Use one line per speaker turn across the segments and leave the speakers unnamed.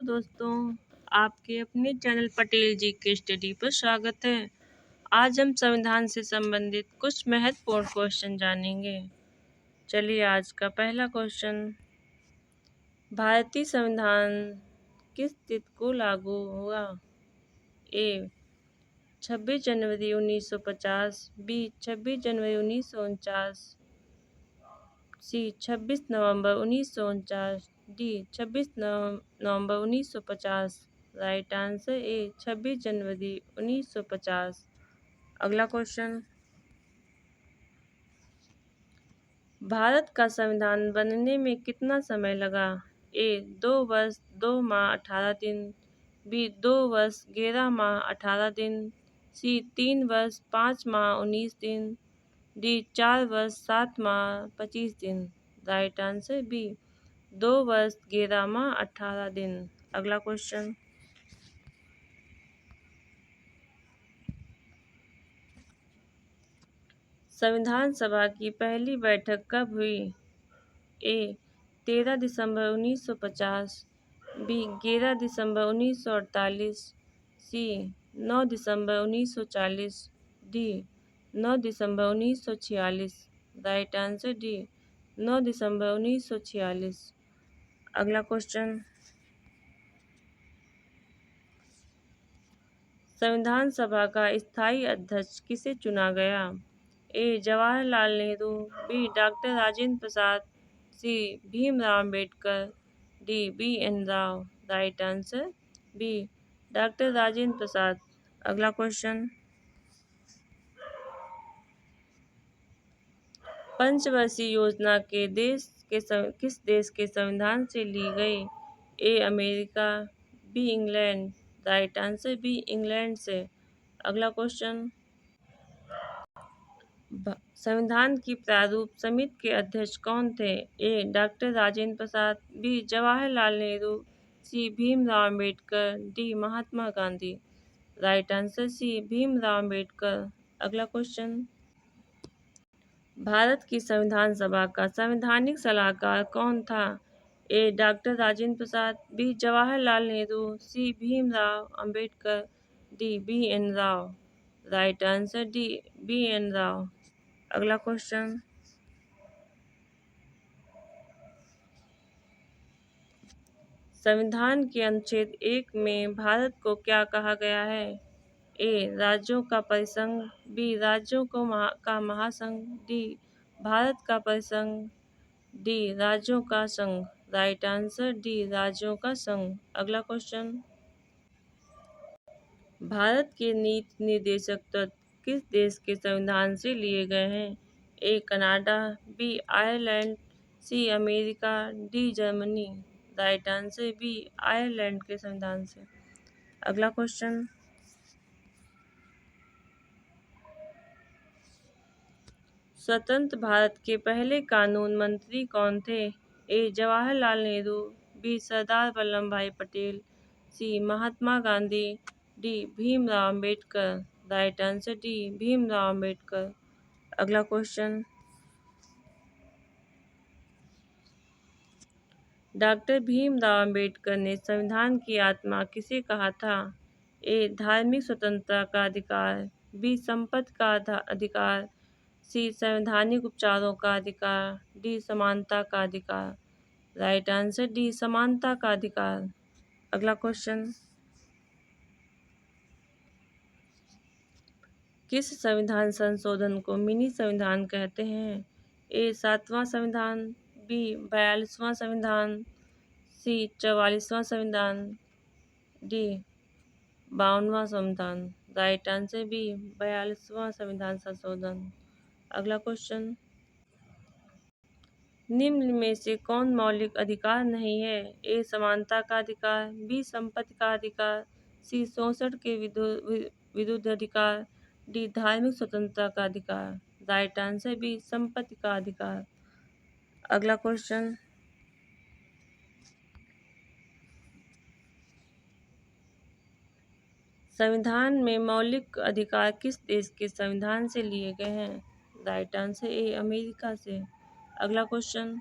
दोस्तों, आपके अपने चैनल पटेल जी के स्टडी पर स्वागत है। आज हम संविधान से संबंधित कुछ महत्वपूर्ण क्वेश्चन जानेंगे। चलिए आज का पहला क्वेश्चन, भारतीय संविधान किस तिथि को लागू हुआ? ए 26 जनवरी 1950, बी 26 जनवरी 1949, सी 26 नवंबर 1949, डी 26 नवंबर 1950। राइट आंसर ए 26 जनवरी 1950। अगला क्वेश्चन, भारत का संविधान बनने में कितना समय लगा? ए 2 वर्ष 2 माह 18 दिन, बी 2 वर्ष 11 माह 18 दिन, सी 3 वर्ष 5 माह 19 दिन, डी 4 वर्ष 7 माह 25 दिन। राइट आंसर बी 2 वर्ष 11 माह 18 दिन। अगला क्वेश्चन, संविधान सभा की पहली बैठक कब हुई? ए 13 दिसंबर 1950, बी 11 दिसंबर 1948, सी 9 दिसंबर 1940, डी 9 दिसंबर 1946। राइट आंसर डी 9 दिसंबर 1946। अगला क्वेश्चन, संविधान सभा का स्थायी अध्यक्ष किसे चुना गया? A Jawaharlal Nehru, B doctor Rajendra Prasad, C Bhimrao Ambedkar, D B N Rao. Right answer B doctor Rajendra Prasad. अगला क्वेश्चन, पंचवर्षीय योजना किस देश के संविधान से ली गई? A America, B England. Right answer B England से। अगला क्वेश्चन, संविधान की प्रारूप समिति के अध्यक्ष कौन थे? A doctor Rajendra Prasad, B Jawaharlal Nehru, C Bhimrao Ambedkar, D Mahatma Gandhi. Right answer C Bhimrao Ambedkar. अगला क्वेश्चन, भारत की संविधान सभा का संवैधानिक सलाहकार कौन था? A doctor Rajendra Prasad, B Jawaharlal Nehru, C Bhimrao Ambedkar, D B N Rao. Right answer D B N Rao. अगला क्वेश्चन, संविधान के अनुच्छेद 1 में भारत को क्या कहा गया है? ए राज्यों का परिसंघ, बी राज्यों का महासंघ, डी भारत का परिसंघ, डी राज्यों का संघ। राइट आंसर डी राज्यों का संघ। अगला क्वेश्चन, भारत के नीति निर्देशक तत्व किस देश के संविधान से लिए गए हैं? A Canada, B Ireland, C America, D Germany. Right answer B Ireland के संविधान से। अगला क्वेश्चन, स्वतंत्र भारत के पहले कानून मंत्री कौन थे? A Jawaharlal Nehru, B Sardar Vallabh Bhai Patel, C Mahatma Gandhi, D Bhimrao Ambedkar. Right answer D Bhimrao Ambedkar. अगला क्वेश्चन, डॉक्टर भीमराव अम्बेडकर ने संविधान की आत्मा किसे कहा था? ए धार्मिक स्वतंत्रता का अधिकार, बी संपत्ति का अधिकार, सी संवैधानिक उपचारों का अधिकार, डी समानता का अधिकार। राइट आंसर डी समानता का अधिकार। अगला क्वेश्चन, किस संविधान संशोधन को मिनी संविधान कहते हैं? ए 7वां संविधान, बी 42वां संविधान, सी 44वां संविधान, डी 52वां संविधान। राइट आंसर बी 42वां संविधान संशोधन। अगला क्वेश्चन, निम्न में से कौन मौलिक अधिकार नहीं है? ए समानता का अधिकार, बी संपत्ति का अधिकार, सी शोषण के विरुद्ध अधिकार, डी धार्मिक स्वतंत्रता का अधिकार। राइट आंसर बी संपत्ति का अधिकार। अगला क्वेश्चन, संविधान में मौलिक अधिकार किस देश के संविधान से लिए गए हैं? राइट आंसर ए अमेरिका से। अगला क्वेश्चन,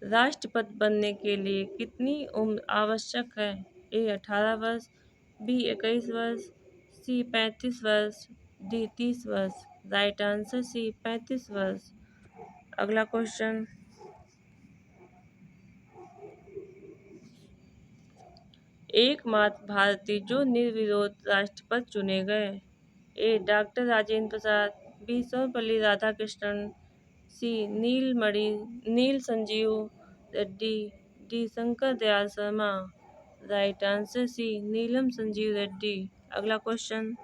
राष्ट्रपति बनने के लिए कितनी उम्र आवश्यक है? ए 18 वर्ष, बी 21 वर्ष, सी 35 वर्ष, डी 30 वर्ष। राइट आंसर सी 35 वर्ष। अगला क्वेश्चन, एकमात्र भारतीय जो निर्विरोध राष्ट्रपति चुने गए। A doctor Rajendra Prasad, B Sarvepalli Radhakrishnan, C Neel Sanjiva Reddy, D Shankar Dayal Sharma. Right answer C Neelam Sanjiva Reddy. अगला क्वेश्चन,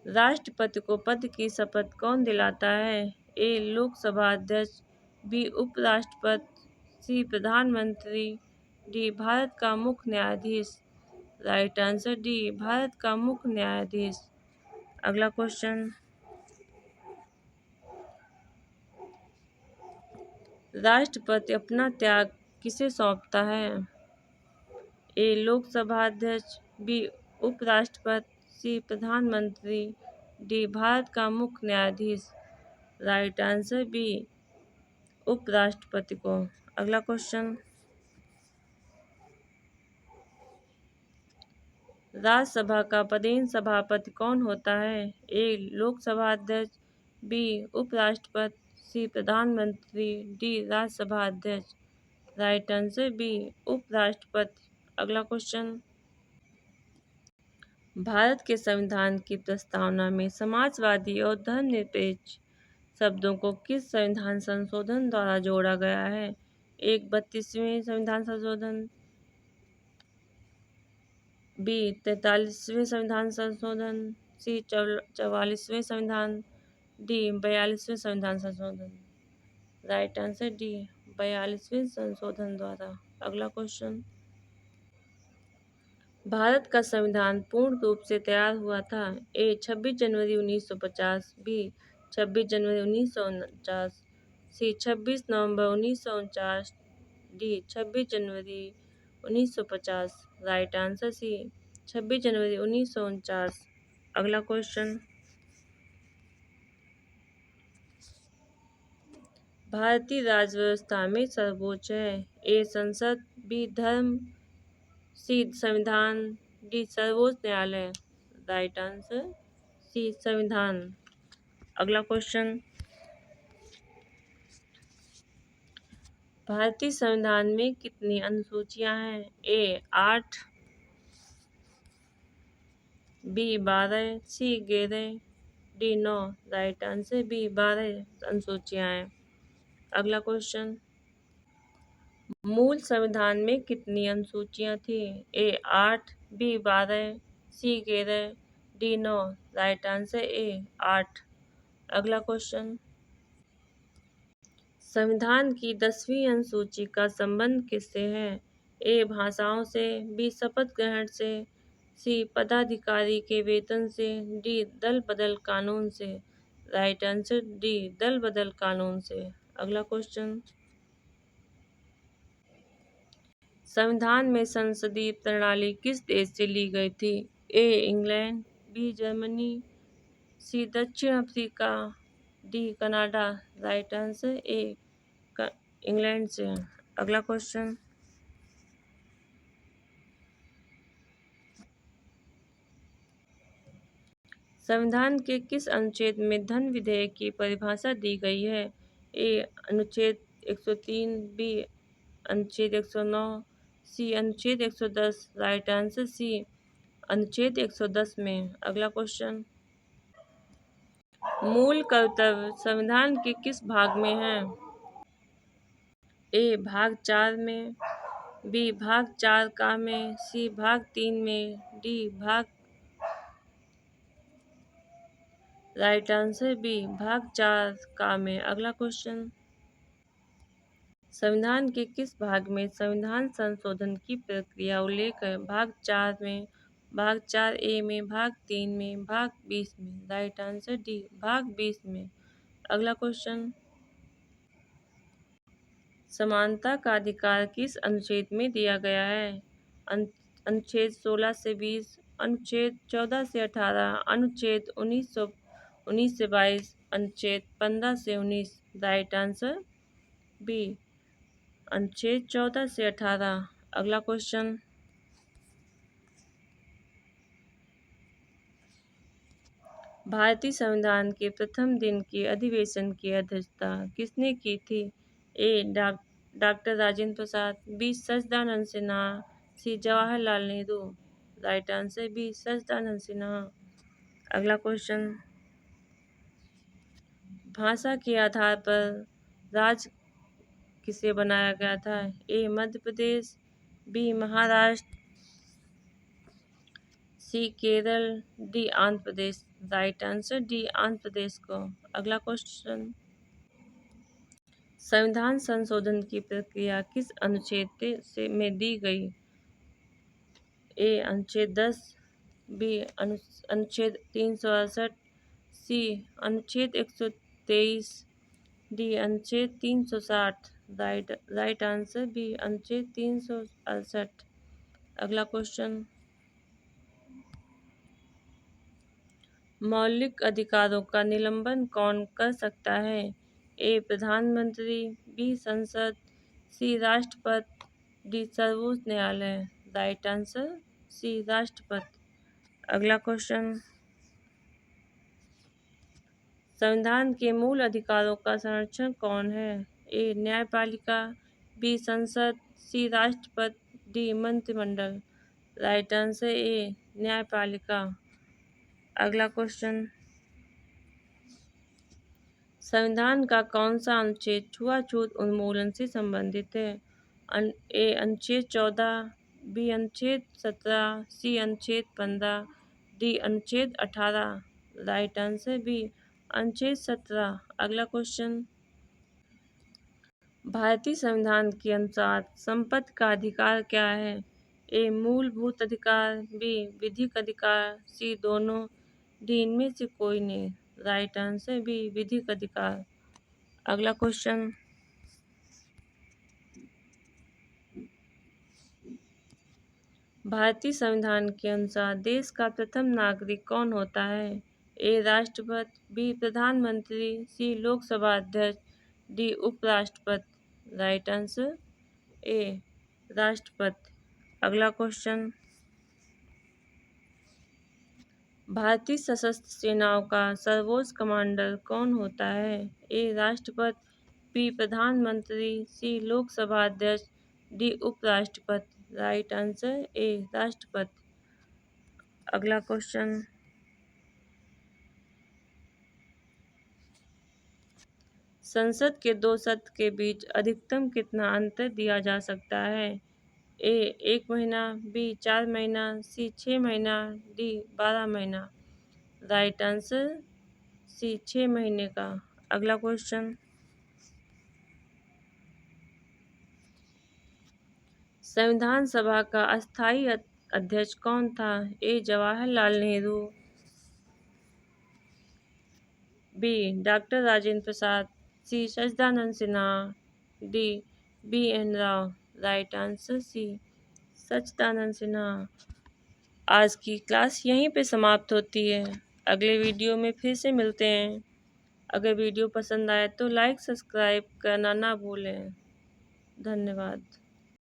राष्ट्रपति को पद की शपथ कौन दिलाता है? ए लोकसभा अध्यक्ष, बी उपराष्ट्रपति, सी प्रधानमंत्री, डी भारत का मुख्य न्यायाधीश। राइट आंसर डी भारत का मुख्य न्यायाधीश। अगला क्वेश्चन, राष्ट्रपति अपना त्याग किसे सौंपता है? ए लोकसभा अध्यक्ष, बी उपराष्ट्रपति, सी प्रधानमंत्री, डी भारत का मुख्य न्यायाधीश। राइट आंसर बी उपराष्ट्रपति को। अगला क्वेश्चन, राज्यसभा का पदेन सभापति कौन होता है? ए लोकसभा अध्यक्ष, बी उपराष्ट्रपति, सी प्रधानमंत्री, डी राज्यसभा अध्यक्ष। राइट आंसर बी उपराष्ट्रपति। अगला क्वेश्चन, भारत के संविधान की प्रस्तावना में समाजवादी और धर्मनिरपेक्ष शब्दों को किस संविधान संशोधन द्वारा जोड़ा गया है? एक 32वें संविधान संशोधन, बी 43वें संविधान संशोधन, सी 44वें संविधान, डी 42वें संविधान संशोधन। राइट आंसर डी 42वें संशोधन द्वारा। अगला क्वेश्चन, भारत का संविधान पूर्ण रूप से तैयार हुआ था। ए 26 जनवरी 1950, बी 26 जनवरी 1949, सी 26 नवंबर 1949, डी 26 जनवरी 1950। राइट आंसर सी 26 जनवरी 1949। अगला क्वेश्चन, भारतीय राज्य व्यवस्था में सर्वोच्च है। ए संसद, बी धर्म, सी संविधान, डी सर्वोच्च न्यायालय। राइट आंसर सी संविधान। अगला क्वेश्चन, भारतीय संविधान में कितनी अनुसूचियां हैं? A 8, B 12, C 11, D 9। Right answer B 12 अनुसूचियां हैं। अगला क्वेश्चन, मूल संविधान में कितनी अनुसूचियां थी? A 8, B 12, C 11, D 9। Right answer A 8। अगला क्वेश्चन, संविधान की 10वीं अनुसूची का संबंध किससे है? ए भाषाओं से, बी शपथ ग्रहण से, सी पदाधिकारी के वेतन से, डी दल बदल कानून से। राइट आंसर डी दल बदल कानून से। अगला क्वेश्चन, संविधान में संसदीय प्रणाली किस देश से ली गई थी? ए इंग्लैंड, बी जर्मनी, सी दक्षिण Africa, D Canada. Right answer ए इंग्लैंड से। अगला क्वेश्चन, संविधान के किस अनुच्छेद में धन विधेयक की परिभाषा दी गई है? ए अनुच्छेद 103, बी अनुच्छेद 109, सी अनुच्छेद 110। राइट आंसर सी अनुच्छेद 110 में। अगला क्वेश्चन, मूल कर्तव्य संविधान के किस भाग में है? ए भाग 4 में, बी भाग 4 का में, सी भाग 3 में, डी भाग। राइट आंसर बी भाग 4 का में। अगला क्वेश्चन, संविधान के किस भाग में संविधान संशोधन की प्रक्रिया उल्लेख है? भाग 4 में, भाग 4A में, भाग 3 में, भाग 20 में। राइट आंसर डी भाग 20 में। अगला क्वेश्चन, समानता का अधिकार किस अनुच्छेद में दिया गया है? अनुच्छेद 16 से 20, अनुच्छेद 14 से 18, अनुच्छेद 19 से 22, अनुच्छेद 15 से 19। राइट आंसर बी अनुच्छेद 14 से 18। अगला क्वेश्चन, भारतीय संविधान के प्रथम दिन के अधिवेशन की अध्यक्षता किसने की थी? A doctor Rajendra Prasad, B Sachchidananda Sinha, C Jawaharlal Nehru. Right answer B Sachchidananda Sinha. अगला क्वेश्चन, भाषा के आधार पर राज्य किसे बनाया गया था? ए मध्य प्रदेश, बी महाराष्ट्र, सी Kerala, D Andhra Pradesh. Right answer D Andhra Pradesh को। अगला क्वेश्चन, संविधान संशोधन की प्रक्रिया किस अनुच्छेद में दी गई? ए अनुच्छेद 10, बी अनुच्छेद 368, सी अनुच्छेद 123, डी अनुच्छेद 360। राइट आंसर बी अनुच्छेद 368। अगला क्वेश्चन, मौलिक अधिकारों का निलंबन कौन कर सकता है? ए प्रधानमंत्री, बी संसद, सी राष्ट्रपति, डी सर्वोच्च न्यायालय। राइट आंसर सी राष्ट्रपति। अगला क्वेश्चन, संविधान के मूल अधिकारों का संरक्षण कौन है? ए न्यायपालिका, बी संसद, सी राष्ट्रपति, डी मंत्रिमंडल। राइट आंसर ए न्यायपालिका। अगला क्वेश्चन, संविधान का कौन सा अनुच्छेद छुआछूत उन्मूलन से संबंधित है? ए अनुच्छेद 14, बी अनुच्छेद 17, सी अनुच्छेद 15, डी अनुच्छेद 18। राइट आंसर बी अनुच्छेद 17। अगला क्वेश्चन, भारतीय संविधान के अनुसार संपत्ति का अधिकार क्या है? ए मूलभूत अधिकार, बी विधिक अधिकार, सी दोनों, डी इनमें से कोई नहीं। राइट आंसर बी विधिक अधिकार। अगला क्वेश्चन, भारतीय संविधान के अनुसार देश का प्रथम नागरिक कौन होता है? ए राष्ट्रपति, बी प्रधानमंत्री, सी लोकसभा अध्यक्ष, डी उपराष्ट्रपति। राइट आंसर ए राष्ट्रपति। अगला क्वेश्चन, भारतीय सशस्त्र सेनाओं का सर्वोच्च कमांडर कौन होता है? ए राष्ट्रपति, बी प्रधानमंत्री, सी लोकसभा अध्यक्ष, डी उपराष्ट्रपति। राइट आंसर ए राष्ट्रपति। अगला क्वेश्चन, संसद के दो सत्र के बीच अधिकतम कितना अंतर दिया जा सकता है? ए 1 महीना, बी 4 महीना, सी 6 महीना, डी 12 महीना। राइट आंसर सी 6 महीने का। अगला क्वेश्चन, संविधान सभा का अस्थायी अध्यक्ष कौन था? A Jawaharlal Nehru, B doctor Rajendra Prasad, C Sachchidananda Sinha, D B N Rao. Right answer C Sachchidananda Sinha. आज की क्लास यहीं पे समाप्त होती है। अगले वीडियो में फिर से मिलते हैं। अगर वीडियो पसंद आए तो लाइक सब्सक्राइब करना ना भूलें। धन्यवाद।